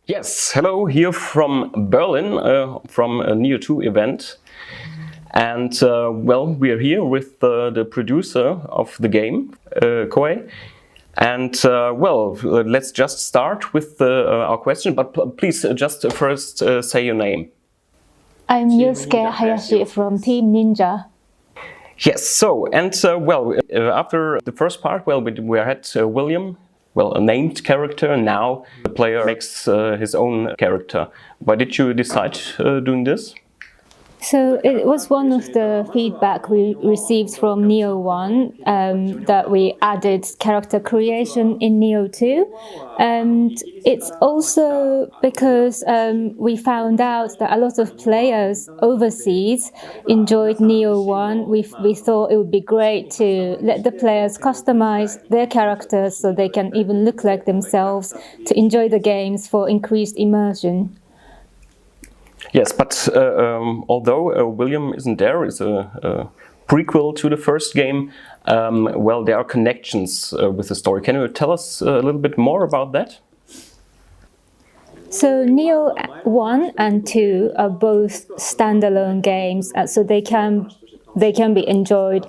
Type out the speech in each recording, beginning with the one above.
Yes, hello, here from Berlin, from a Nioh 2 event. And well, we are here with the producer of the game, Koei. And well, let's just start with our question, but please just first say your name. I'm Yosuke Hayashi from Team Ninja. Yes, so, and well, after the first part, well, we had William, well, a named character. Now the player makes his own character. Why did you decide doing this? So it was one of the feedback we received from Nioh 1 that we added character creation in Nioh 2. And it's also because we found out that a lot of players overseas enjoyed Nioh 1. We thought it would be great to let the players customize their characters so they can even look like themselves to enjoy the games for increased immersion. Yes, but although William isn't there, it's a prequel to the first game, well, there are connections with the story. Can you tell us a little bit more about that? So Nioh 1 and 2 are both standalone games, so they can be enjoyed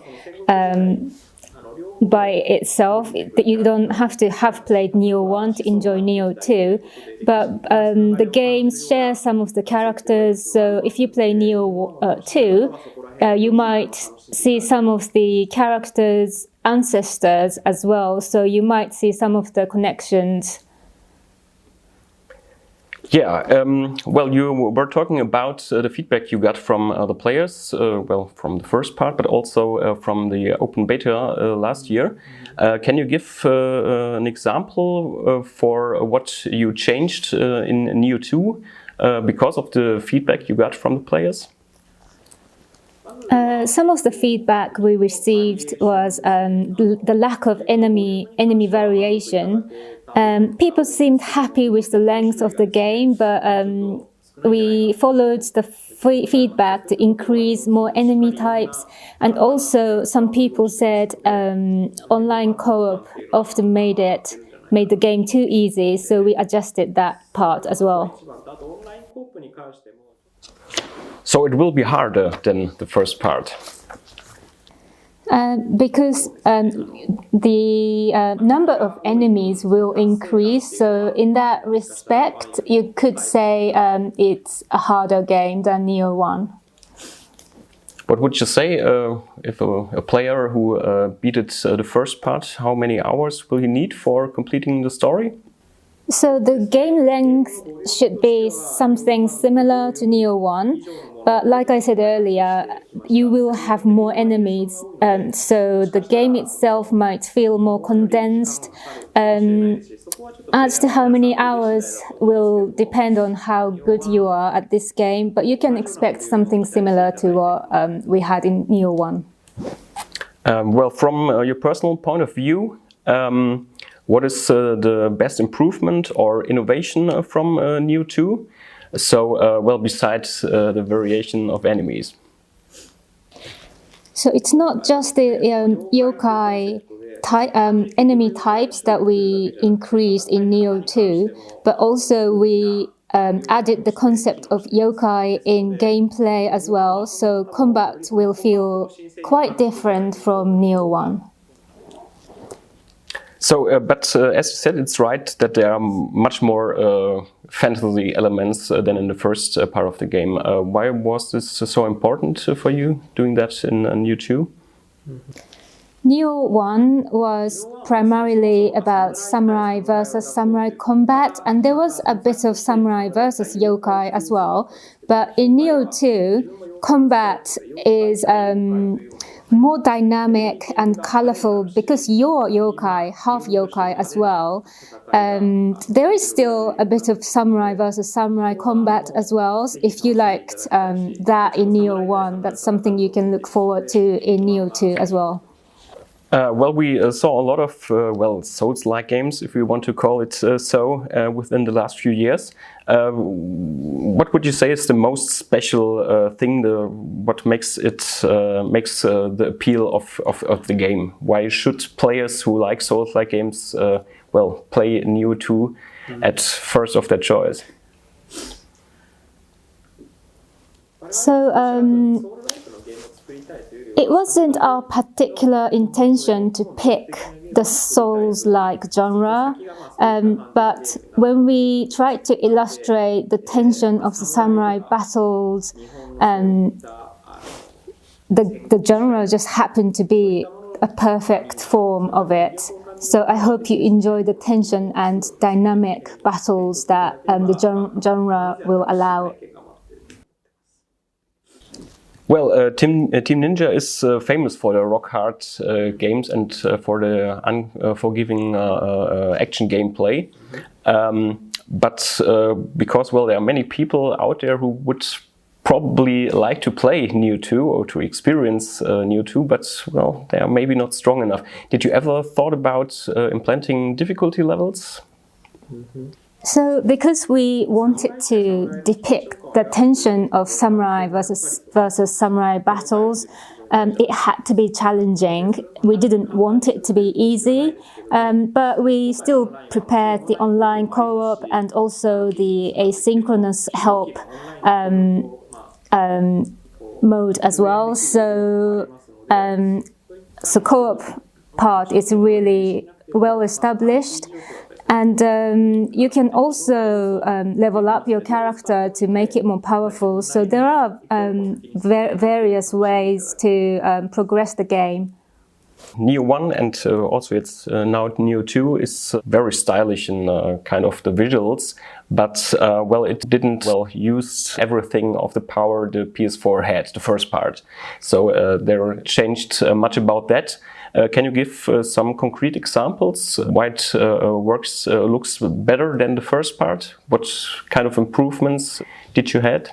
by itself. You don't have to have played Nioh 1 to enjoy Nioh 2, but the games share some of the characters. So if you play Nioh 2, you might see some of the characters' ancestors as well, so you might see some of the connections. Yeah, well, you were talking about the feedback you got from the players, well, from the first part, but also from the open beta last year. Can you give an example for what you changed in Nioh 2 because of the feedback you got from the players? Some of the feedback we received was the lack of enemy variation. People seemed happy with the length of the game, but we followed the feedback to increase more enemy types. And also some people said online co-op often made the game too easy, so we adjusted that part as well. So it will be harder than the first part? Because the number of enemies will increase, so in that respect, you could say it's a harder game than Nioh 1. What would you say if a player who beat it the first part, how many hours will he need for completing the story? So the game length should be something similar to Nioh 1, but like I said earlier, you will have more enemies, so the game itself might feel more condensed. As to how many hours will depend on how good you are at this game, but you can expect something similar to what we had in Nioh 1. Well, from your personal point of view, what is the best improvement or innovation from Nioh 2? So, well, besides the variation of enemies. So it's not just the yokai enemy types that we increased in Nioh 2, but also we added the concept of yokai in gameplay as well. So combat will feel quite different from Nioh 1. So, but as you said, it's right that there are much more fantasy elements than in the first part of the game. Why was this so important for you, doing that in Nioh 2? Nioh 1 was primarily about samurai versus samurai combat, and there was a bit of samurai versus yokai as well. But in Nioh 2, combat is more dynamic and colorful because you're yokai, half yokai as well. There is still a bit of samurai versus samurai combat as well. If you liked that in Nioh 1, that's something you can look forward to in Nioh 2 as well. Well, we saw a lot of, well, Souls-like games, if we want to call it so, within the last few years. What would you say is the most special thing, what makes it makes the appeal of the game? Why should players who like Souls-like games, well, play Nioh 2 at first of their choice? So it wasn't our particular intention to pick the Souls-like genre, but when we tried to illustrate the tension of the samurai battles, the genre just happened to be a perfect form of it. So I hope you enjoy the tension and dynamic battles that the genre will allow. Well, Team Ninja is famous for the rock-hard games and for the unforgiving action gameplay. But because, well, there are many people out there who would probably like to play Nioh 2 or to experience Nioh 2, but, well, they are maybe not strong enough. Did you ever thought about implementing difficulty levels? So, because we wanted to depict the tension of samurai versus samurai battles, it had to be challenging. We didn't want it to be easy, but we still prepared the online co-op and also the asynchronous help mode as well. So, co-op part is really well established. And you can also level up your character to make it more powerful. So there are various ways to progress the game. Nioh 1 and also it's now Nioh 2 is very stylish in kind of the visuals, but well, it didn't use everything of the power the PS4 had, the first part. So there changed much about that. Can you give some concrete examples why it looks better than the first part? What kind of improvements did you had?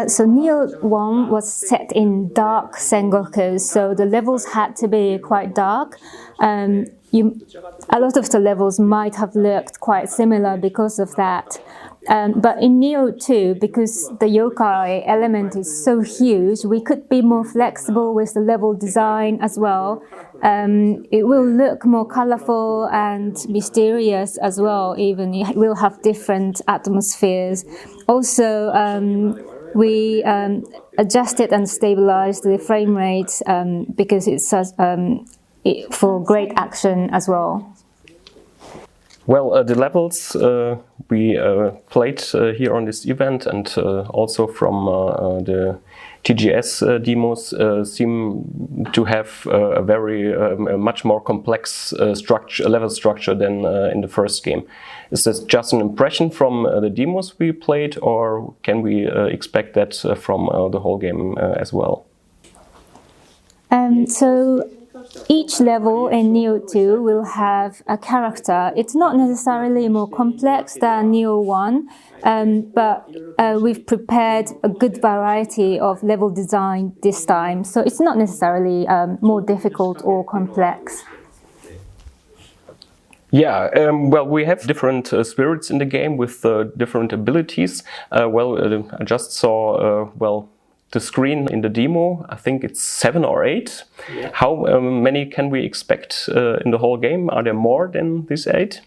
So Nioh 1 was set in dark Sengoku, so the levels had to be quite dark. A lot of the levels might have looked quite similar because of that. But in Nioh 2, because the yokai element is so huge, we could be more flexible with the level design as well. It will look more colorful and mysterious as well, even it will have different atmospheres. Also, we adjusted and stabilized the frame rate because it's for great action as well. Well, the levels we played here on this event and also from the TGS demos seem to have a very much more complex level structure than in the first game. Is this just an impression from the demos we played, or can we expect that from the whole game as well? So each level in Nioh 2 will have a character. It's not necessarily more complex than Nioh 1, but we've prepared a good variety of level design this time. So it's not necessarily more difficult or complex. Yeah, well, we have different spirits in the game with different abilities. I just saw, the screen in the demo, I think it's 7 or 8. Yeah. How many can we expect in the whole game? Are there more than these 8?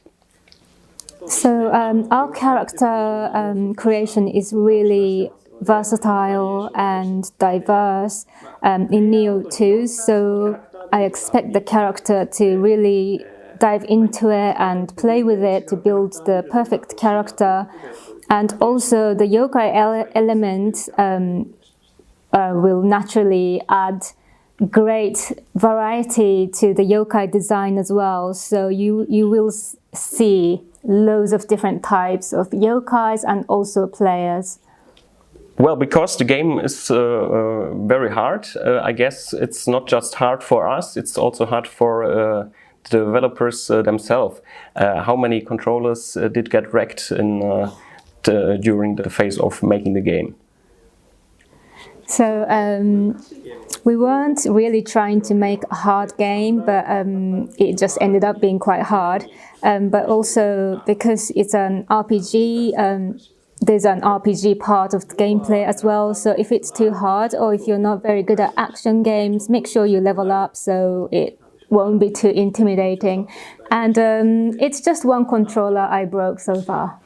So our character creation is really versatile and diverse in Nioh 2. So I expect the character to really dive into it and play with it to build the perfect character. And also the yokai element will naturally add great variety to the yokai design as well. So you will see loads of different types of yokais and also players. Well, because the game is very hard, I guess it's not just hard for us, it's also hard for the developers themselves. How many controllers did get wrecked during the phase of making the game? So we weren't really trying to make a hard game, but it just ended up being quite hard. But also because it's an RPG, there's an RPG part of the gameplay as well. So if it's too hard or if you're not very good at action games, make sure you level up so it won't be too intimidating. And it's just one controller I broke so far.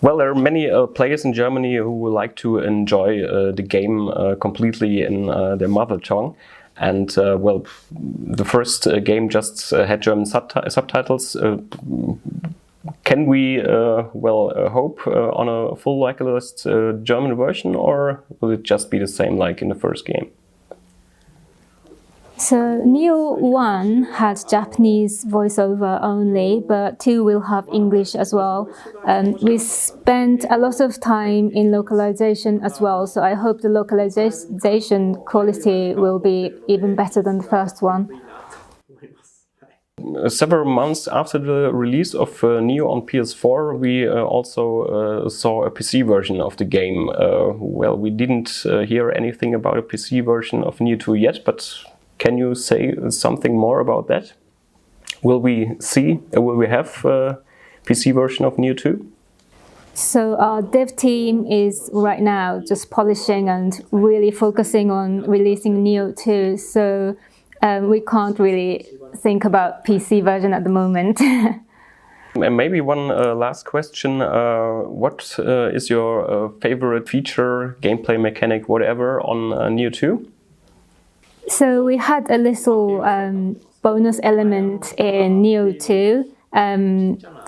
Well, there are many players in Germany who would like to enjoy the game completely in their mother tongue. And well, the first game just had German subtitles. Can we hope on a full localized German version, or will it just be the same like in the first game? So Nioh 1 had Japanese voiceover only, but 2 will have English as well. We spent a lot of time in localization as well, so I hope the localization quality will be even better than the first one. Several months after the release of Nioh on PS4, we also saw a PC version of the game. Well, we didn't hear anything about a PC version of Nioh 2 yet, but can you say something more about that? Will we have a PC version of Nioh 2? So our dev team is right now just polishing and really focusing on releasing Nioh 2. So we can't really think about PC version at the moment. And maybe one last question. What is your favorite feature, gameplay mechanic, whatever, on Nioh 2? So we had a little bonus element in Nioh 2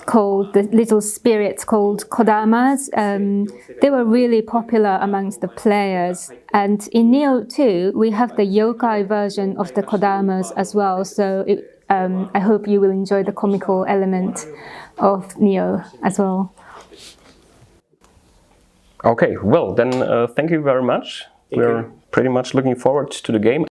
called the little spirits called kodamas. They were really popular amongst the players. And in Nioh 2, we have the yokai version of the kodamas as well. So I hope you will enjoy the comical element of Nioh as well. Okay, well then thank you very much. We're pretty much looking forward to the game.